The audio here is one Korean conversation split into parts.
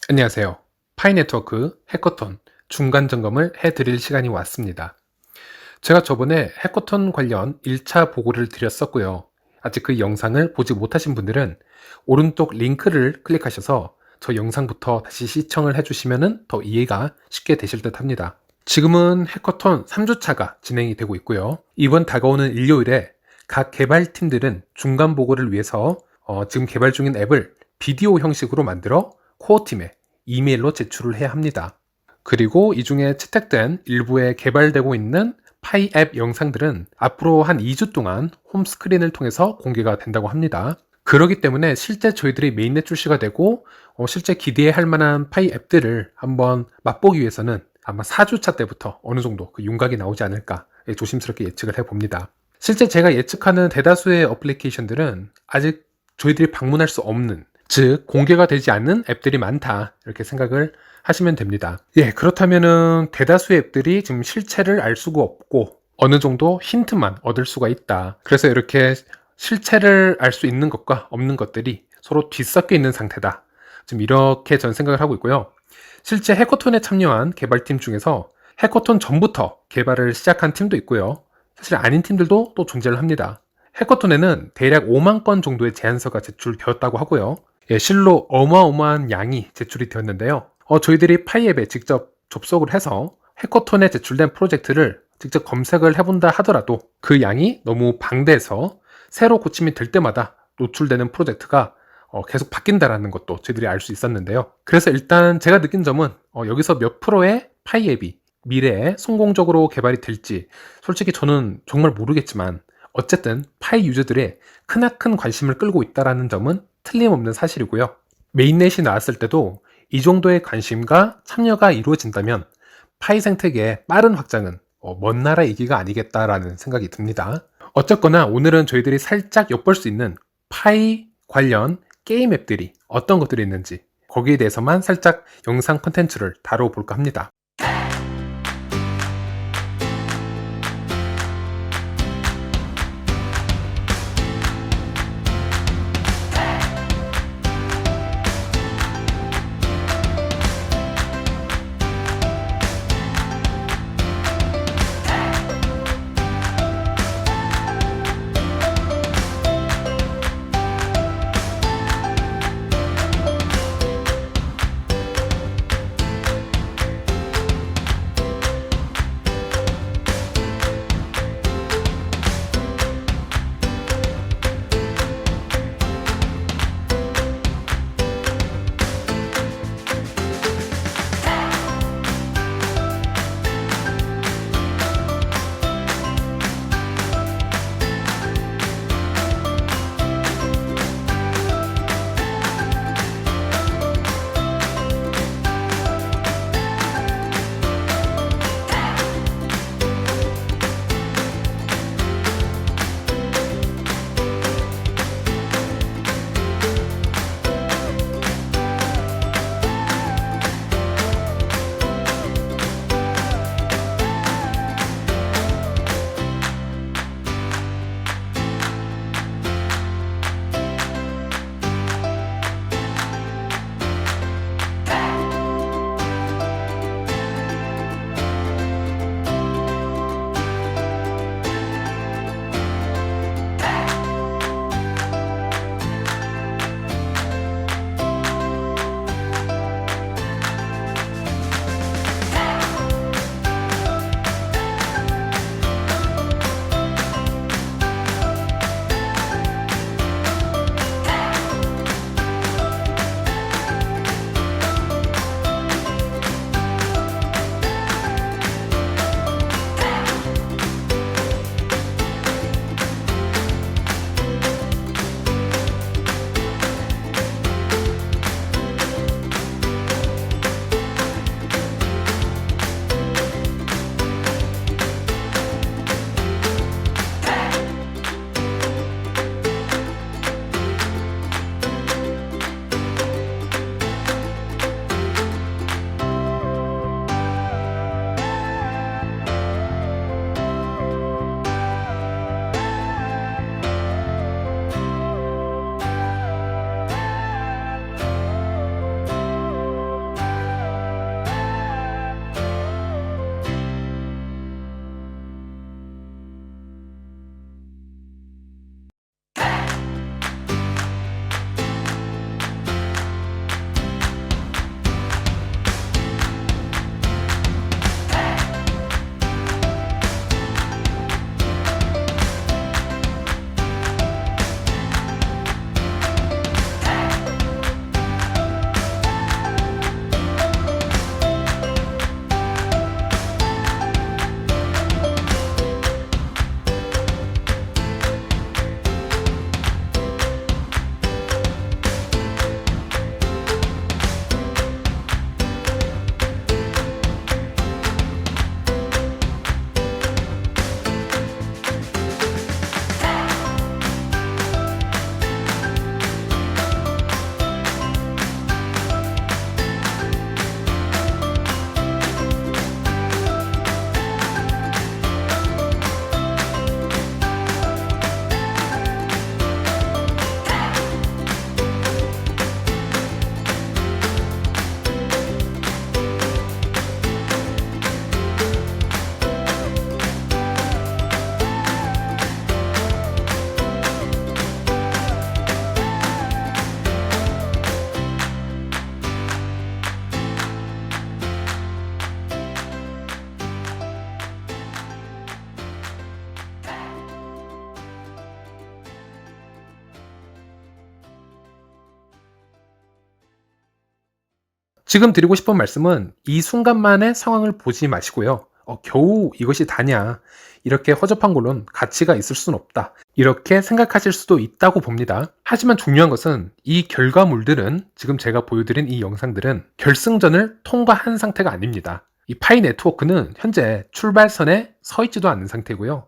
안녕하세요. 파이네트워크 해커톤 중간 점검을 해드릴 시간이 왔습니다. 제가 저번에 해커톤 관련 1차 보고를 드렸었고요. 아직 그 영상을 보지 못하신 분들은 오른쪽 링크를 클릭하셔서 저 영상부터 다시 시청을 해주시면 더 이해가 쉽게 되실 듯 합니다. 지금은 해커톤 3주차가 진행이 되고 있고요. 이번 다가오는 일요일에 각 개발팀들은 중간 보고를 위해서 지금 개발 중인 앱을 비디오 형식으로 만들어 코어팀에 이메일로 제출을 해야 합니다. 그리고 이 중에 채택된 일부에 개발되고 있는 파이 앱 영상들은 앞으로 한 2주 동안 홈스크린을 통해서 공개가 된다고 합니다. 그렇기 때문에 실제 저희들이 메인넷 출시가 되고 실제 기대할 만한 파이 앱들을 한번 맛보기 위해서는 아마 4주차 때부터 어느 정도 그 윤곽이 나오지 않을까 조심스럽게 예측을 해봅니다. 실제 제가 예측하는 대다수의 어플리케이션들은 아직 저희들이 방문할 수 없는, 즉 공개가 되지 않는 앱들이 많다, 이렇게 생각을 하시면 됩니다. 그렇다면은 대다수의 앱들이 지금 실체를 알 수가 없고 어느 정도 힌트만 얻을 수가 있다. 그래서 이렇게 실체를 알 수 있는 것과 없는 것들이 서로 뒤섞여 있는 상태다. 지금 이렇게 전 생각을 하고 있고요. 실제 해커톤에 참여한 개발팀 중에서 해커톤 전부터 개발을 시작한 팀도 있고요. 사실 아닌 팀들도 또 존재를 합니다. 해커톤에는 대략 5만 건 정도의 제안서가 제출되었다고 하고요. 실로 어마어마한 양이 제출이 되었는데요. 저희들이 파이앱에 직접 접속을 해서 해커톤에 제출된 프로젝트를 직접 검색을 해본다 하더라도 그 양이 너무 방대해서 새로 고침이 될 때마다 노출되는 프로젝트가 계속 바뀐다라는 것도 저희들이 알 수 있었는데요. 그래서 일단 제가 느낀 점은 여기서 몇 프로의 파이앱이 미래에 성공적으로 개발이 될지 솔직히 저는 정말 모르겠지만 어쨌든 파이 유저들의 크나큰 관심을 끌고 있다는 점은 틀림없는 사실이고요. 메인넷이 나왔을 때도 이 정도의 관심과 참여가 이루어진다면 파이 생태계의 빠른 확장은 먼 나라 얘기가 아니겠다라는 생각이 듭니다. 어쨌거나 오늘은 저희들이 살짝 엿볼 수 있는 파이 관련 게임 앱들이 어떤 것들이 있는지 거기에 대해서만 살짝 영상 콘텐츠를 다뤄볼까 합니다. 지금 드리고 싶은 말씀은 이 순간만의 상황을 보지 마시고요. 겨우 이것이 다냐. 이렇게 허접한 걸로는 가치가 있을 수는 없다. 이렇게 생각하실 수도 있다고 봅니다. 하지만 중요한 것은 이 결과물들은 지금 제가 보여드린 이 영상들은 결승전을 통과한 상태가 아닙니다. 이 파이 네트워크는 현재 출발선에 서 있지도 않은 상태고요.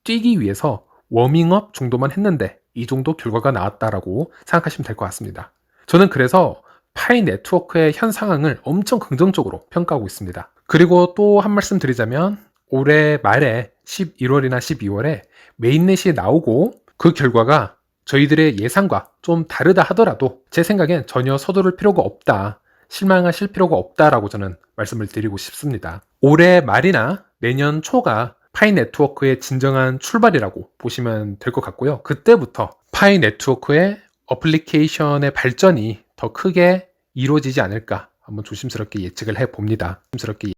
뛰기 위해서 워밍업 정도만 했는데 이 정도 결과가 나왔다라고 생각하시면 될 것 같습니다. 저는 그래서 파이 네트워크의 현 상황을 엄청 긍정적으로 평가하고 있습니다. 그리고 또 한 말씀 드리자면 올해 말에 11월이나 12월에 메인넷이 나오고 그 결과가 저희들의 예상과 좀 다르다 하더라도 제 생각엔 전혀 서두를 필요가 없다. 실망하실 필요가 없다라고 저는 말씀을 드리고 싶습니다. 올해 말이나 내년 초가 파이 네트워크의 진정한 출발이라고 보시면 될 것 같고요. 그때부터 파이 네트워크의 어플리케이션의 발전이 더 크게 이루어지지 않을까 한번 조심스럽게 예측을 해봅니다. 조심스럽게